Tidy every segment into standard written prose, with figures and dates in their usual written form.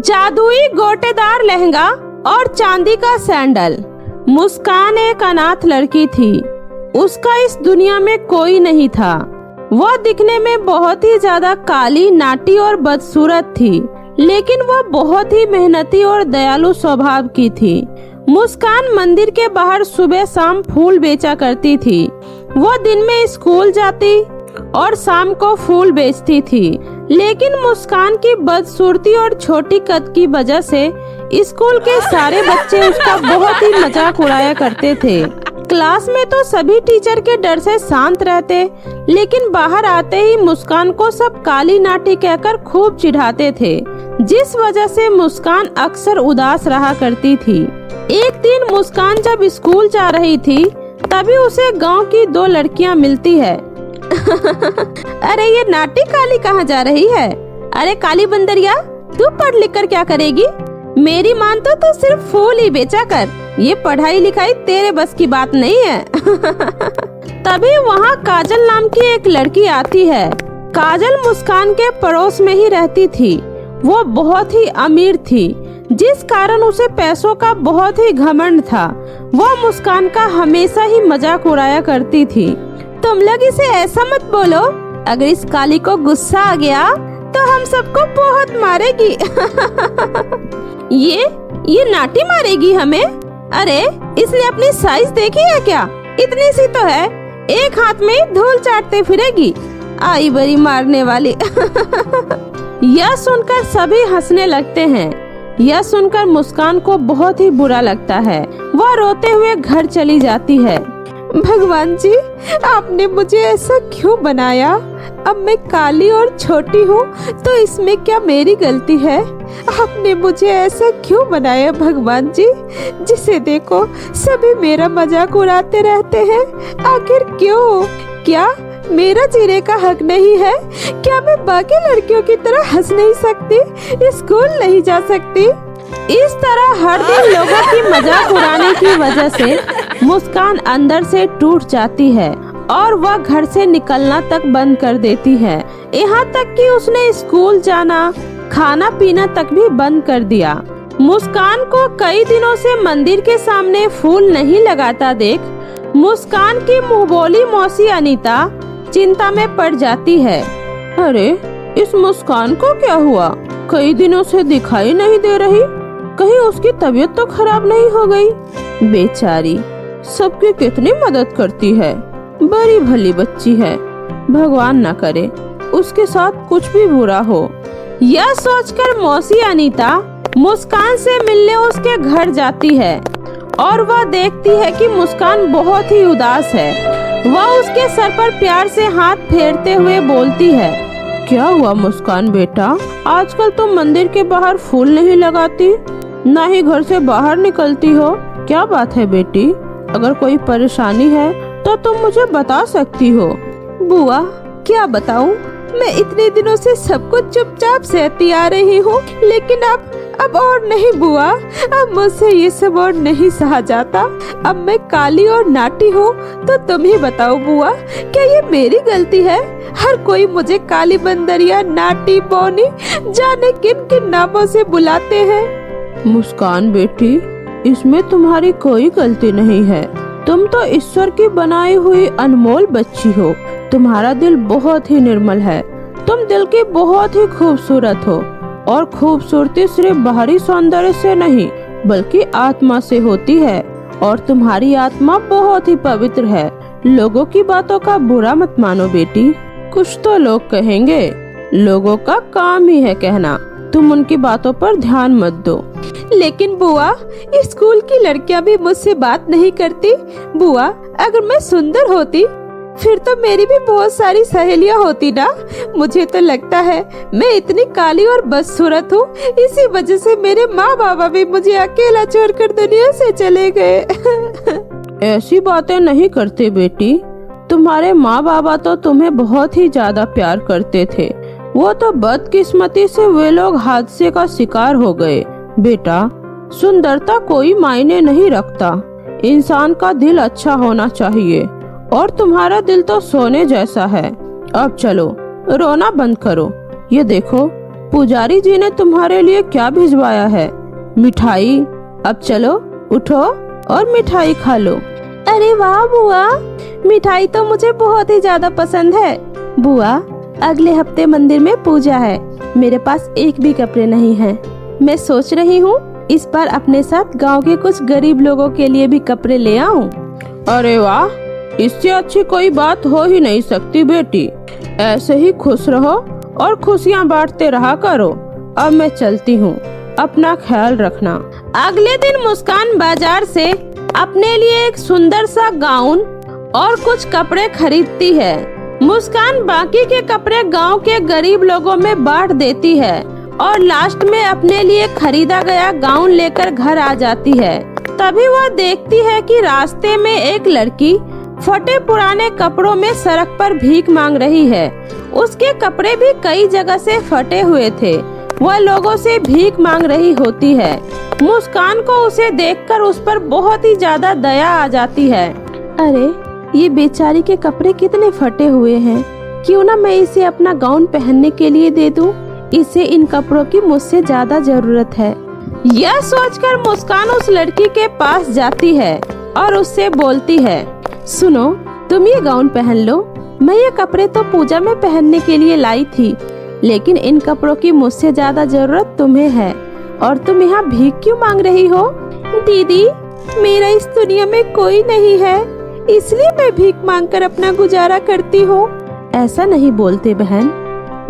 जादुई गोटेदार लहंगा और चांदी का सैंडल। मुस्कान एक अनाथ लड़की थी। उसका इस दुनिया में कोई नहीं था। वह दिखने में बहुत ही ज्यादा काली, नाटी और बदसूरत थी, लेकिन वह बहुत ही मेहनती और दयालु स्वभाव की थी। मुस्कान मंदिर के बाहर सुबह शाम फूल बेचा करती थी। वह दिन में स्कूल जाती और शाम को फूल बेचती थी, लेकिन मुस्कान की बदसूरती और छोटी कद की वजह से स्कूल के सारे बच्चे उसका बहुत ही मजाक उड़ाया करते थे। क्लास में तो सभी टीचर के डर से शांत रहते, लेकिन बाहर आते ही मुस्कान को सब काली नाटी कहकर खूब चिढ़ाते थे, जिस वजह से मुस्कान अक्सर उदास रहा करती थी। एक दिन मुस्कान जब स्कूल जा रही थी, तभी उसे गांव की दो लड़कियां मिलती है। अरे ये नाटी काली कहाँ जा रही है? अरे काली बंदरिया, तू पढ़ लिख कर क्या करेगी? मेरी मान तो सिर्फ फूल ही बेचा कर, ये पढ़ाई लिखाई तेरे बस की बात नहीं है। तभी वहाँ काजल नाम की एक लड़की आती है। काजल मुस्कान के पड़ोस में ही रहती थी। वो बहुत ही अमीर थी, जिस कारण उसे पैसों का बहुत ही घमंड था। वो मुस्कान का हमेशा ही मजाक उड़ाया करती थी। तुम लोग इसे ऐसा मत बोलो, अगर इस काली को गुस्सा आ गया तो हम सबको बहुत मारेगी। ये नाटी मारेगी हमें? अरे इसने अपनी साइज देखी है क्या? इतनी सी तो है, एक हाथ में धूल चाटते फिरेगी। आई बड़ी मारने वाली। यह सुनकर सभी हंसने लगते हैं। यह सुनकर मुस्कान को बहुत ही बुरा लगता है। वह रोते हुए घर चली जाती है। भगवान जी, आपने मुझे ऐसा क्यों बनाया? अब मैं काली और छोटी हूँ तो इसमें क्या मेरी गलती है? आपने मुझे ऐसा क्यों बनाया भगवान जी? जिसे देखो सभी मेरा मजाक उड़ाते रहते हैं। आखिर क्यों? क्या मेरा जीने का हक नहीं है? क्या मैं बाकी लड़कियों की तरह हंस नहीं सकती, स्कूल नहीं जा सकती? इस तरह हर दिन लोगों की मजाक उड़ाने की वजह से मुस्कान अंदर से टूट जाती है और वह घर से निकलना तक बंद कर देती है। यहाँ तक कि उसने स्कूल जाना, खाना पीना तक भी बंद कर दिया। मुस्कान को कई दिनों से मंदिर के सामने फूल नहीं लगाता देख मुस्कान की मुंहबोली मौसी अनीता चिंता में पड़ जाती है। अरे इस मुस्कान को क्या हुआ? कई दिनों से दिखाई नहीं दे रही। कहीं उसकी तबीयत तो खराब नहीं हो गई? बेचारी सबकी कितनी मदद करती है, बड़ी भली बच्ची है। भगवान न करे उसके साथ कुछ भी बुरा हो। यह सोचकर मौसी अनीता मुस्कान से मिलने उसके घर जाती है और वह देखती है कि मुस्कान बहुत ही उदास है। वह उसके सर पर प्यार से हाथ फेरते हुए बोलती है, क्या हुआ मुस्कान बेटा? आजकल तुम मंदिर के बाहर फूल नहीं लगाती, ना ही घर से बाहर निकलती हो। क्या बात है बेटी? अगर कोई परेशानी है तो तुम मुझे बता सकती हो। बुआ क्या बताऊं? मैं इतने दिनों से सब कुछ चुपचाप सहती आ रही हूँ, लेकिन अब और नहीं बुआ, अब मुझसे ये सब और नहीं सहा जाता। अब मैं काली और नाटी हूँ तो तुम ही बताओ बुआ, क्या ये मेरी गलती है? हर कोई मुझे काली बंदरिया, नाटी, बौनी, जाने किन किन नामों से बुलाते हैं। मुस्कान बेटी, इसमें तुम्हारी कोई गलती नहीं है। तुम तो ईश्वर की बनाई हुई अनमोल बच्ची हो। तुम्हारा दिल बहुत ही निर्मल है। तुम दिल की बहुत ही खूबसूरत हो और खूबसूरती सिर्फ बाहरी सौंदर्य से नहीं बल्कि आत्मा से होती है, और तुम्हारी आत्मा बहुत ही पवित्र है। लोगों की बातों का बुरा मत मानो बेटी। कुछ तो लोग कहेंगे, लोगों का काम ही है कहना। तुम उनकी बातों पर ध्यान मत दो। लेकिन बुआ, स्कूल की लड़कियां भी मुझसे बात नहीं करती। बुआ, अगर मैं सुंदर होती फिर तो मेरी भी बहुत सारी सहेलियां होती ना। मुझे तो लगता है मैं इतनी काली और बदसूरत हूँ, इसी वजह से मेरे माँ बाबा भी मुझे अकेला छोड़कर दुनिया से चले गए। ऐसी बातें नहीं करते बेटी। तुम्हारे माँ बाबा तो तुम्हें बहुत ही ज्यादा प्यार करते थे। वो तो बदकिस्मती से वे लोग हादसे का शिकार हो गए। बेटा, सुंदरता कोई मायने नहीं रखता। इंसान का दिल अच्छा होना चाहिए, और तुम्हारा दिल तो सोने जैसा है। अब चलो, रोना बंद करो। ये देखो, पुजारी जी ने तुम्हारे लिए क्या भिजवाया है? मिठाई। अब चलो उठो और मिठाई खा लो। अरे वाह बुआ, मिठाई तो मुझे बहुत ही ज्यादा पसंद है। बुआ, अगले हफ्ते मंदिर में पूजा है, मेरे पास एक भी कपड़े नहीं हैं। मैं सोच रही हूँ इस बार अपने साथ गांव के कुछ गरीब लोगों के लिए भी कपड़े ले आऊं। अरे वाह, इससे अच्छी कोई बात हो ही नहीं सकती बेटी। ऐसे ही खुश रहो और खुशियाँ बांटते रहा करो। अब मैं चलती हूँ, अपना ख्याल रखना। अगले दिन मुस्कान बाजार से अपने लिए एक सुंदर सा गाउन और कुछ कपड़े खरीदती है। मुस्कान बाकी के कपड़े गांव के गरीब लोगों में बांट देती है और लास्ट में अपने लिए खरीदा गया गाउन लेकर घर आ जाती है। तभी वह देखती है कि रास्ते में एक लड़की फटे पुराने कपड़ों में सड़क पर भीख मांग रही है। उसके कपड़े भी कई जगह से फटे हुए थे। वह लोगों से भीख मांग रही होती है। मुस्कान को उसे देखकर उस पर बहुत ही ज्यादा दया आ जाती है। अरे, ये बेचारी के कपड़े कितने फटे हुए हैं, क्यों ना मैं इसे अपना गाउन पहनने के लिए दे दूं? इसे इन कपड़ों की मुझसे ज्यादा जरूरत है। यह सोचकर मुस्कान उस लड़की के पास जाती है और उससे बोलती है, सुनो, तुम ये गाउन पहन लो। मैं ये कपड़े तो पूजा में पहनने के लिए लाई थी, लेकिन इन कपड़ों की मुझसे ज्यादा जरूरत तुम्हें है और तुम यहाँ भीख क्यों मांग रही हो? दीदी, मेरा इस दुनिया में कोई नहीं है, इसलिए मैं भीख मांगकर अपना गुजारा करती हूँ। ऐसा नहीं बोलते बहन,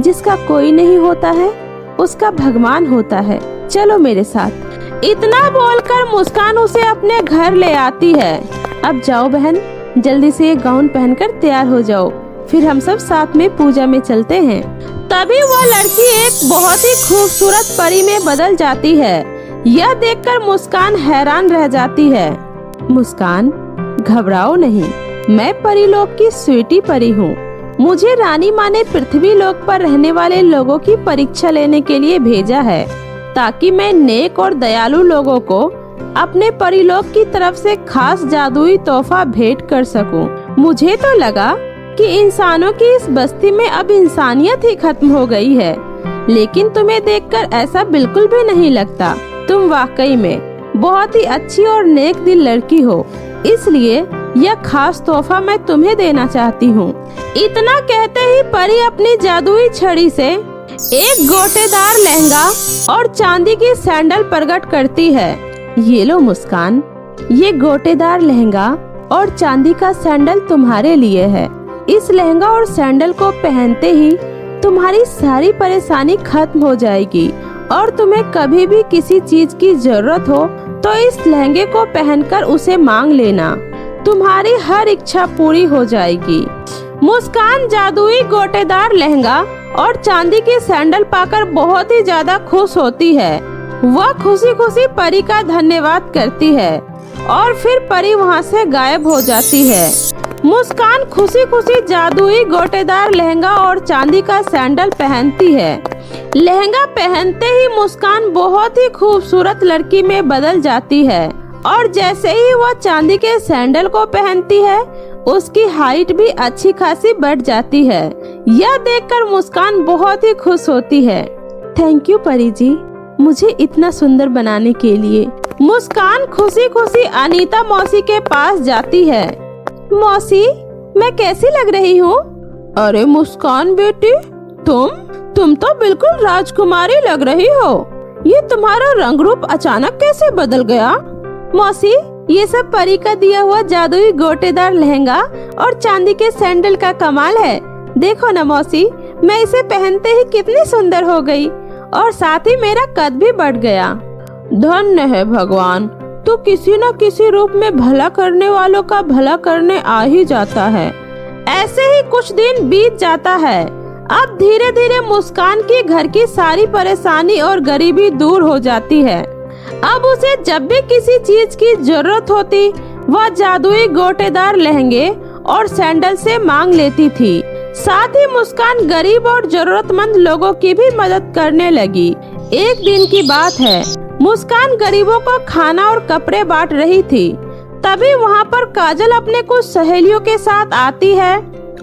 जिसका कोई नहीं होता है उसका भगवान होता है। चलो मेरे साथ। इतना बोलकर मुस्कान उसे अपने घर ले आती है। अब जाओ बहन, जल्दी से ये गाउन पहनकर तैयार हो जाओ, फिर हम सब साथ में पूजा में चलते हैं। तभी वह लड़की एक बहुत ही खूबसूरत परी में बदल जाती है। यह देखकर मुस्कान हैरान रह जाती है। मुस्कान, घबराओ नहीं, मैं परीलोक की स्वीटी परी हूँ। मुझे रानी माँ ने पृथ्वी लोक पर रहने वाले लोगों की परीक्षा लेने के लिए भेजा है, ताकि मैं नेक और दयालु लोगों को अपने परीलोक की तरफ से खास जादुई तोहफा भेंट कर सकूं। मुझे तो लगा कि इंसानों की इस बस्ती में अब इंसानियत ही खत्म हो गई है, लेकिन तुम्हें देखकर ऐसा बिल्कुल भी नहीं लगता। तुम वाकई में बहुत ही अच्छी और नेक दिल लड़की हो, इसलिए यह खास तोहफा मैं तुम्हें देना चाहती हूँ। इतना कहते ही परी अपनी जादुई छड़ी से एक गोटेदार लहंगा और चांदी की सैंडल प्रकट करती है। ये लो मुस्कान, ये गोटेदार लहंगा और चांदी का सैंडल तुम्हारे लिए है। इस लहंगा और सैंडल को पहनते ही तुम्हारी सारी परेशानी खत्म हो जाएगी और तुम्हें कभी भी किसी चीज की जरूरत हो तो इस लहंगे को पहनकर उसे मांग लेना। तुम्हारी हर इच्छा पूरी हो जाएगी। मुस्कान जादुई गोटेदार लहंगा और चांदी के सैंडल पाकर बहुत ही ज्यादा खुश होती है। वह खुशी खुशी परी का धन्यवाद करती है और फिर परी वहाँ से गायब हो जाती है। मुस्कान खुशी खुशी जादुई गोटेदार लहंगा और चांदी का सैंडल पहनती है। लहंगा पहनते ही मुस्कान बहुत ही खूबसूरत लड़की में बदल जाती है और जैसे ही वह चांदी के सैंडल को पहनती है, उसकी हाइट भी अच्छी खासी बढ़ जाती है। यह देखकर मुस्कान बहुत ही खुश होती है। थैंक यू परी जी, मुझे इतना सुंदर बनाने के लिए। मुस्कान खुशी खुशी अनीता मौसी के पास जाती है। मौसी, मैं कैसी लग रही हूँ? अरे मुस्कान बेटी, तुम तो बिल्कुल राजकुमारी लग रही हो। ये तुम्हारा रंग रूप अचानक कैसे बदल गया? मौसी, ये सब परी का दिया हुआ जादुई गोटेदार लहंगा और चांदी के सैंडल का कमाल है। देखो ना मौसी, मैं इसे पहनते ही कितनी सुंदर हो गई और साथ ही मेरा कद भी बढ़ गया। धन्य है भगवान, तो किसी न किसी रूप में भला करने वालों का भला करने आ ही जाता है। ऐसे ही कुछ दिन बीत जाता है। अब धीरे धीरे मुस्कान की घर की सारी परेशानी और गरीबी दूर हो जाती है। अब उसे जब भी किसी चीज की जरूरत होती, वह जादुई गोटेदार लहंगे और सैंडल से मांग लेती थी। साथ ही मुस्कान गरीब और जरूरतमंद लोगों की भी मदद करने लगी। एक दिन की बात है, मुस्कान गरीबों को खाना और कपड़े बांट रही थी। तभी वहाँ पर काजल अपने कुछ सहेलियों के साथ आती है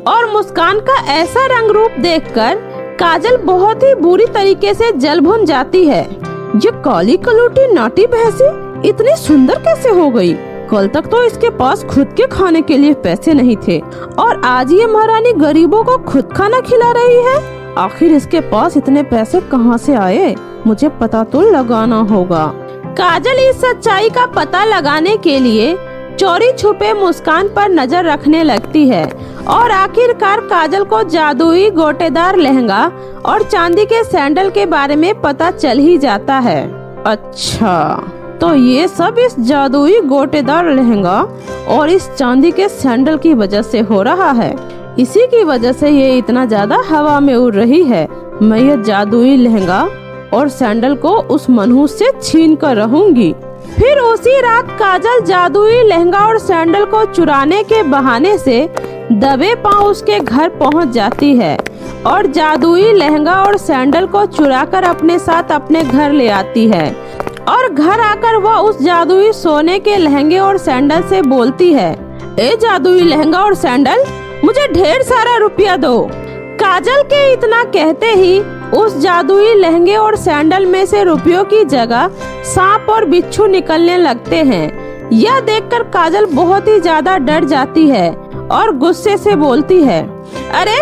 और मुस्कान का ऐसा रंग रूप देखकर काजल बहुत ही बुरी तरीके से जल भुन जाती है। ये काली कलूटी नाटी भैंसी इतनी सुंदर कैसे हो गई? कल तक तो इसके पास खुद के खाने के लिए पैसे नहीं थे और आज ये महारानी गरीबों को खुद खाना खिला रही है। आखिर इसके पास इतने पैसे कहाँ से आए? मुझे पता तो लगाना होगा। काजल इस सच्चाई का पता लगाने के लिए चोरी छुपे मुस्कान पर नजर रखने लगती है और आखिरकार काजल को जादुई गोटेदार लहंगा और चांदी के सैंडल के बारे में पता चल ही जाता है। अच्छा, तो ये सब इस जादुई गोटेदार लहंगा और इस चांदी के सैंडल की वजह से हो रहा है। इसी की वजह से ये इतना ज्यादा हवा में उड़ रही है। मैं ये जादुई लहंगा और सैंडल को उस मनहूस से छीन कर रहूंगी। फिर उसी रात काजल जादुई लहंगा और सैंडल को चुराने के बहाने से दबे पांव उसके घर पहुंच जाती है और जादुई लहंगा और सैंडल को चुराकर अपने साथ अपने घर ले आती है। और घर आकर वह उस जादुई सोने के लहंगे और सैंडल से बोलती है, ए जादुई लहंगा और सैंडल, मुझे ढेर सारा रुपया दो। काजल के इतना कहते ही उस जादुई लहंगे और सैंडल में से रुपयों की जगह सांप और बिच्छू निकलने लगते हैं। यह देखकर काजल बहुत ही ज्यादा डर जाती है और गुस्से से बोलती है, अरे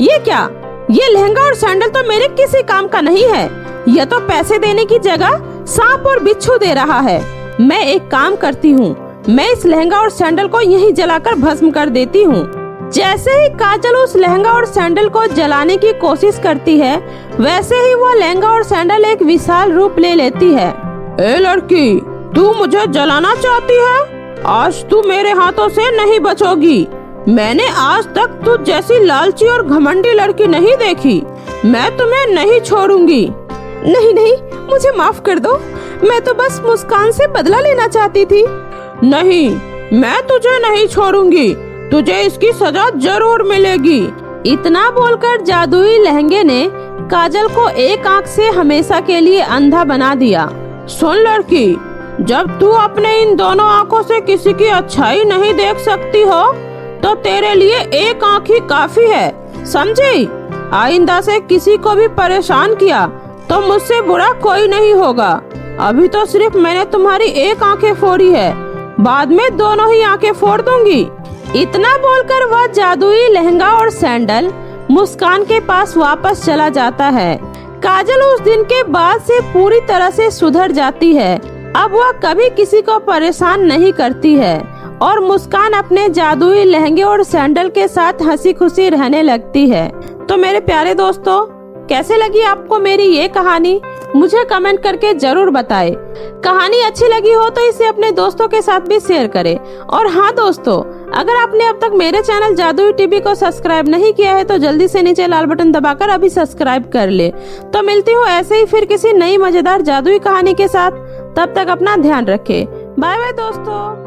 ये क्या? ये लहंगा और सैंडल तो मेरे किसी काम का नहीं है। यह तो पैसे देने की जगह सांप और बिच्छू दे रहा है। मैं एक काम करती हूँ, मैं इस लहंगा और सैंडल को यहीं जलाकर भस्म कर देती हूँ। जैसे ही काजल उस लहंगा और सैंडल को जलाने की कोशिश करती है, वैसे ही वो लहंगा और सैंडल एक विशाल रूप ले लेती है। ए लड़की, तू मुझे जलाना चाहती है? आज तू मेरे हाथों से नहीं बचोगी। मैंने आज तक तुझ जैसी लालची और घमंडी लड़की नहीं देखी। मैं तुम्हें नहीं छोड़ूंगी। नहीं नहीं, मुझे माफ कर दो। मैं तो बस मुस्कान से बदला लेना चाहती थी। नहीं, मैं तुझे नहीं छोड़ूंगी। तुझे इसकी सजा जरूर मिलेगी। इतना बोलकर जादुई लहंगे ने काजल को एक आंख से हमेशा के लिए अंधा बना दिया। सुन लड़की, जब तू अपने इन दोनों आंखों से किसी की अच्छाई नहीं देख सकती हो, तो तेरे लिए एक आंख ही काफी है, समझी? आइंदा से किसी को भी परेशान किया तो मुझसे बुरा कोई नहीं होगा। अभी तो सिर्फ मैंने तुम्हारी एक आंखें फोड़ी है, बाद में दोनों ही आंखें फोड़ दूंगी। इतना बोलकर वह जादुई लहंगा और सैंडल मुस्कान के पास वापस चला जाता है। काजल उस दिन के बाद से पूरी तरह से सुधर जाती है। अब वह कभी किसी को परेशान नहीं करती है और मुस्कान अपने जादुई लहंगे और सैंडल के साथ हंसी खुशी रहने लगती है। तो मेरे प्यारे दोस्तों, कैसे लगी आपको मेरी ये कहानी? मुझे कमेंट करके जरूर बताएं। कहानी अच्छी लगी हो तो इसे अपने दोस्तों के साथ भी शेयर करें। और हाँ दोस्तों, अगर आपने अब तक मेरे चैनल जादुई टीवी को सब्सक्राइब नहीं किया है तो जल्दी से नीचे लाल बटन दबाकर अभी सब्सक्राइब कर ले। तो मिलती हूँ ऐसे ही फिर किसी नई मजेदार जादुई कहानी के साथ। तब तक अपना ध्यान रखें। बाय बाय दोस्तों।